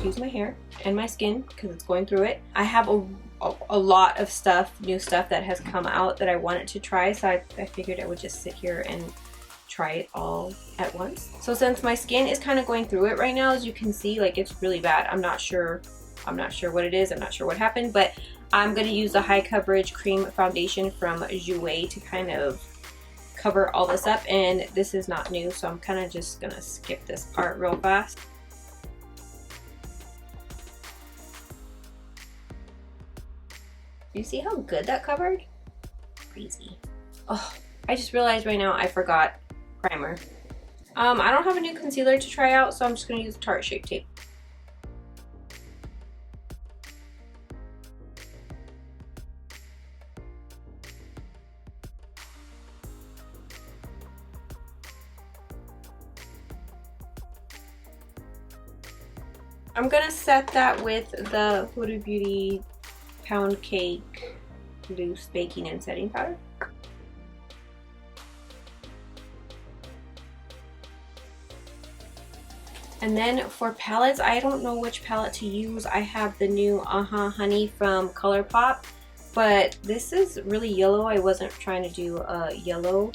excuse my hair and my skin because it's going through it. I have a lot of stuff, new stuff that has come out that I wanted to try, so I figured I would just sit here and try it all at once. So since my skin is kind of going through it right now, as you can see, like it's really bad. I'm not sure what it is. I'm not sure what happened, but I'm gonna use the high coverage cream foundation from GRWM to kind of cover all this up, and this is not new, so I'm kind of just gonna skip this part real fast. Do you see how good that covered? Crazy. Oh, I just realized right now I forgot primer. I don't have a new concealer to try out, so I'm just gonna use Tarte Shape Tape. I'm gonna set that with the Huda Beauty Pound Cake Loose Baking and Setting Powder. And then for palettes, I don't know which palette to use. I have the new Honey from ColourPop, but this is really yellow. I wasn't trying to do a yellow.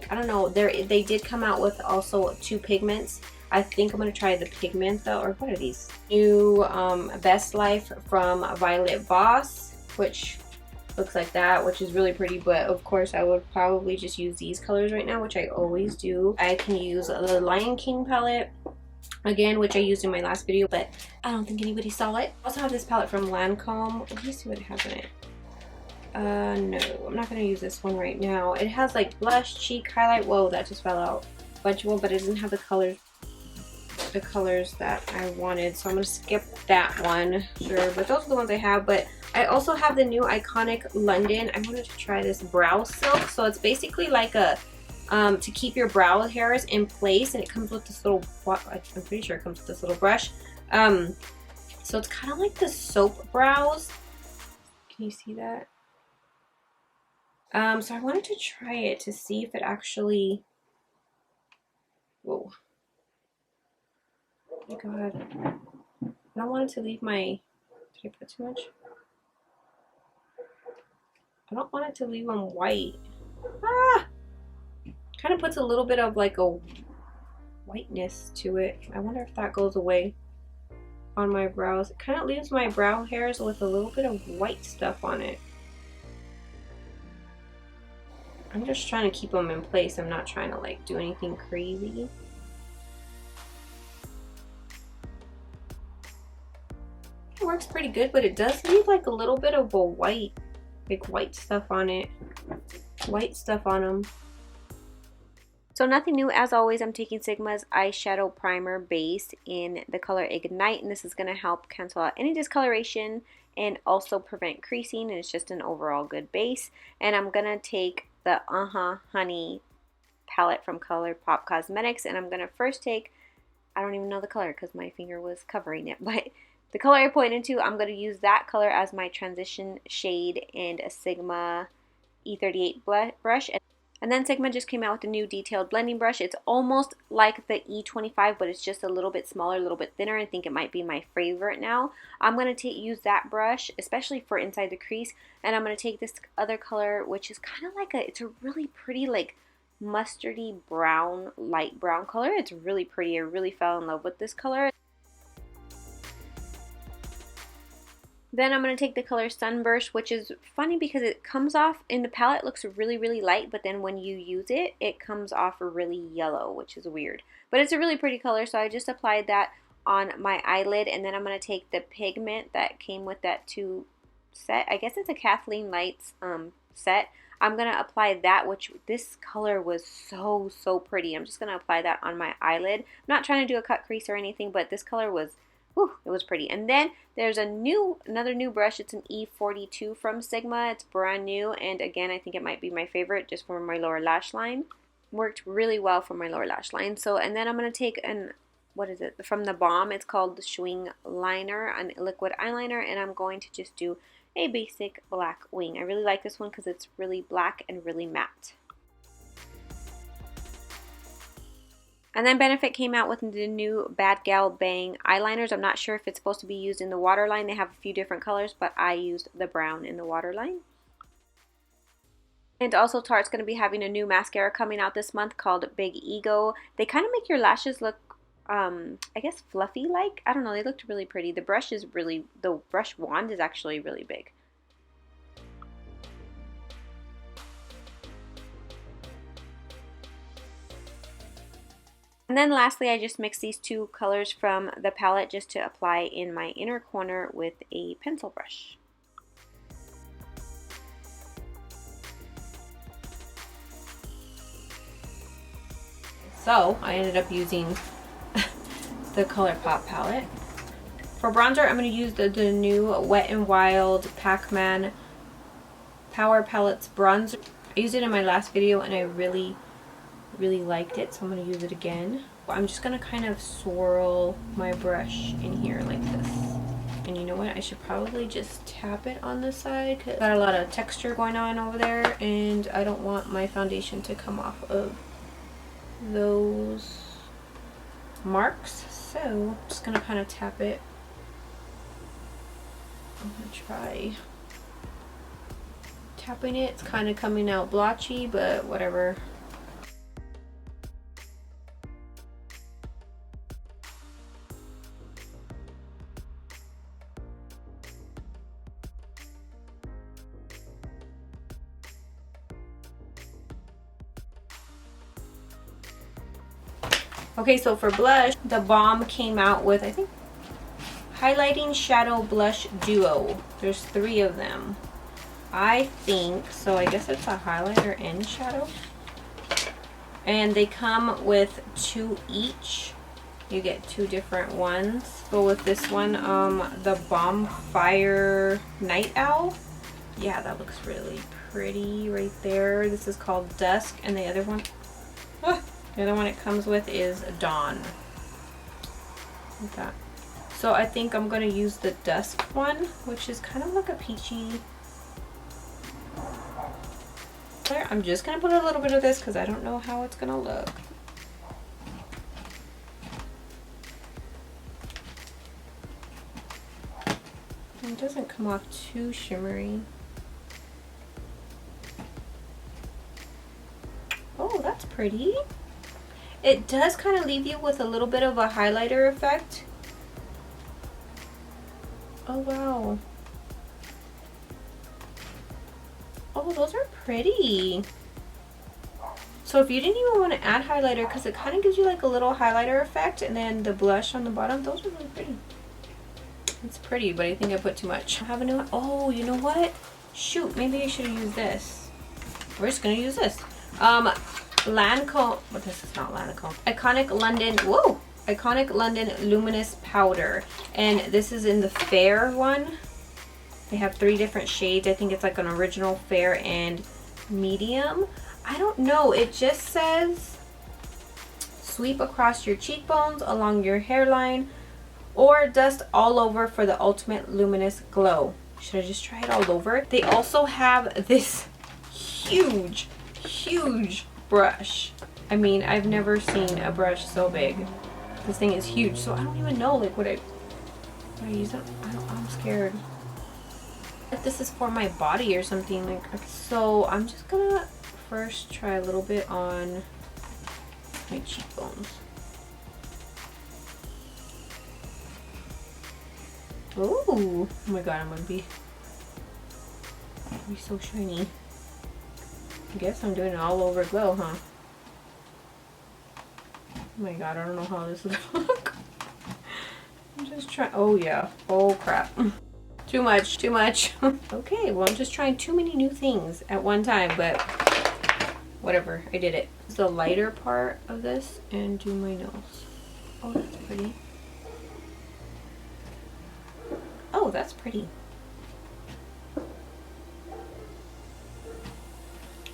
I don't know. They did come out with also 2 pigments. I think I'm going to try the pigment though, or what are these? New Best Life from Violet Voss, which looks like that, which is really pretty, but of course I would probably just use these colors right now, which I always do. I can use the Lion King palette, again, which I used in my last video, but I don't think anybody saw it. I also have this palette from Lancome. Let me see what it has in it. No, I'm not going to use this one right now. It has like blush, cheek, highlight. Whoa, that just fell out. Bunch of them, but it doesn't have the colors that I wanted, so I'm gonna skip that one. Sure, but those are the ones I have. But I also have the new Iconic London. I wanted to try this brow silk. So it's basically like a to keep your brow hairs in place, and it comes with this little, I'm pretty sure it comes with this little brush. So it's kind of like the soap brows. Can you see that? So I wanted to try it to see if it actually, whoa. Oh my god. I don't want it to leave my, did I put too much? I don't want it to leave them white. Ah! Kind of puts a little bit of like a whiteness to it. I wonder if that goes away on my brows. It kind of leaves my brow hairs with a little bit of white stuff on it. I'm just trying to keep them in place. I'm not trying to like do anything crazy. It works pretty good, but it does leave like a little bit of a white, like white stuff on it. White stuff on them. So nothing new, as always. I'm taking Sigma's Eyeshadow Primer base in the color Ignite, and this is going to help cancel out any discoloration and also prevent creasing, and it's just an overall good base. And I'm going to take the Honey palette from ColourPop Cosmetics, and I'm going to first take, I don't even know the color because my finger was covering it, but the color I pointed to, I'm going to use that color as my transition shade and a Sigma E38 brush. And then Sigma just came out with a new detailed blending brush. It's almost like the E25, but it's just a little bit smaller, a little bit thinner. I think it might be my favorite now. I'm going to use that brush, especially for inside the crease. And I'm going to take this other color, which is kind of like it's a really pretty, like, mustardy brown, light brown color. It's really pretty. I really fell in love with this color. Then I'm going to take the color Sunburst, which is funny because it comes off in the palette, looks really, really light, but then when you use it, it comes off really yellow, which is weird. But it's a really pretty color, so I just applied that on my eyelid, and then I'm going to take the pigment that came with that 2 set. I guess it's a Kathleen Lights set. I'm going to apply that, which this color was so, so pretty. I'm just going to apply that on my eyelid. I'm not trying to do a cut crease or anything, but this color was, whew, it was pretty. And then there's another new brush. It's an E42 from Sigma. It's brand new, and again, I think it might be my favorite just for my lower lash line. Worked really well for my lower lash line. So, and then I'm going to take an, what is it, from the Balm. It's called the Swing Liner, a liquid eyeliner, and I'm going to just do a basic black wing. I really like this one because it's really black and really matte. And then Benefit came out with the new Bad Gal Bang eyeliners. I'm not sure if it's supposed to be used in the waterline. They have a few different colors, but I used the brown in the waterline. And also Tarte's going to be having a new mascara coming out this month called Big Ego. They kind of make your lashes look, I guess, fluffy-like. I don't know, they looked really pretty. The brush wand is actually really big. And then lastly, I just mixed these two colors from the palette just to apply in my inner corner with a pencil brush. So I ended up using the ColourPop palette. For bronzer, I'm going to use the new Wet n Wild Pac-Man Power Palettes bronzer. I used it in my last video and I really liked it, so I'm going to use it again. I'm just going to kind of swirl my brush in here like this. And you know what? I should probably just tap it on the side because got a lot of texture going on over there and I don't want my foundation to come off of those marks. So I'm just going to kind of tap it. I'm going to try tapping it. It's kind of coming out blotchy, but whatever. Okay, so for blush, the Balm came out with, I think, Highlighting Shadow Blush Duo. There's 3 of them. I think, so I guess it's a highlighter and shadow. And they come with 2 each. You get 2 different ones. Go with this one, the Balm Fire Night Owl. Yeah, that looks really pretty right there. This is called Dusk, and the other one, the other one it comes with is Dawn. Like that. So I think I'm going to use the Dusk one, which is kind of like a peachy. I'm just going to put a little bit of this because I don't know how it's going to look. It doesn't come off too shimmery. Oh, that's pretty. It does kind of leave you with a little bit of a highlighter effect. Oh, wow. Oh, those are pretty. So if you didn't even want to add highlighter, because it kind of gives you like a little highlighter effect, and then the blush on the bottom, those are really pretty. It's pretty, but I think I put too much. I have a new one. Oh, you know what? Shoot, maybe I should have used this. We're just going to use this. Lancome, but this is not Lancome. Iconic London, whoa! Iconic London Luminous Powder. And this is in the fair one. They have 3 different shades. I think it's like an original, fair, and medium. I don't know. It just says sweep across your cheekbones, along your hairline, or dust all over for the ultimate luminous glow. Should I just try it all over? They also have this huge brush. I mean, I've never seen a brush so big. This thing is huge, so I don't even know like would I use it? I'm scared. If this is for my body or something, like, so I'm just gonna first try a little bit on my cheekbones. Ooh, oh my god, I'm gonna be so shiny. I guess I'm doing it all over glow, huh? Oh my god, I don't know how this is gonna look. I'm just trying. Oh yeah. Oh crap. Too much. Okay, well I'm just trying too many new things at one time, but whatever. I did it. It's the lighter part of this, and do my nose. Oh, that's pretty. Oh, that's pretty.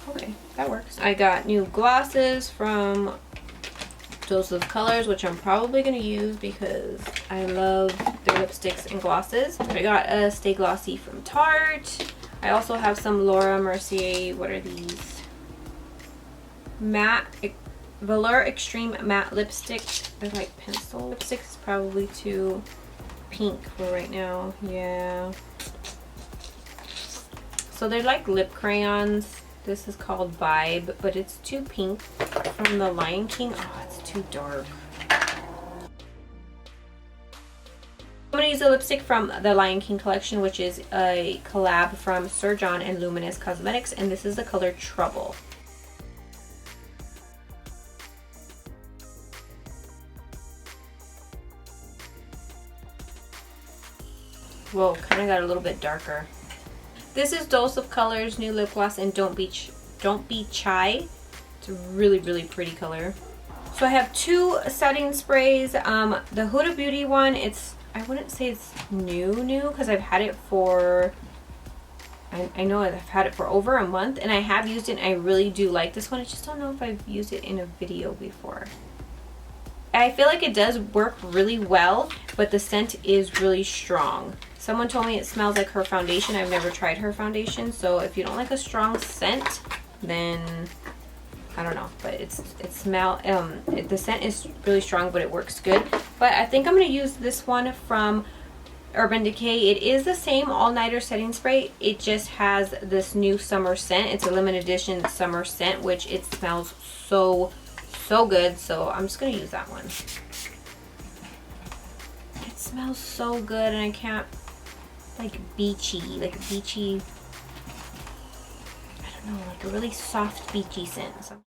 Okay, that works. I got new glosses from Dose of Colors, which I'm probably going to use because I love their lipsticks and glosses. I got a Stay Glossy from Tarte. I also have some Laura Mercier, what are these? Matte Velour Extreme Matte Lipstick. They're like pencil lipstick. Is probably too pink for right now. Yeah. So they're like lip crayons. This is called Vibe, but it's too pink. From the Lion King. Oh, it's too dark. I'm going to use a lipstick from the Lion King collection, which is a collab from Sir John and Luminous Cosmetics, and this is the color Trouble. Whoa, kind of got a little bit darker. This is Dose of Colors New Lip Gloss in Don't Be Shy. It's a really, really pretty color. So I have two setting sprays. The Huda Beauty one, I wouldn't say it's new because I've had it for, I know I've had it for over a month, and I have used it and I really do like this one. I just don't know if I've used it in a video before. I feel like it does work really well, but the scent is really strong. Someone told me it smells like her foundation. I've never tried her foundation, so if you don't like a strong scent, then I don't know. But the scent is really strong, but it works good. But I think I'm going to use this one from Urban Decay. It is the same all-nighter setting spray. It just has this new summer scent. It's a limited edition summer scent, which it smells so good. So I'm just going to use that one. It smells so good, and I can't, like beachy, I don't know, like a really soft beachy scent. So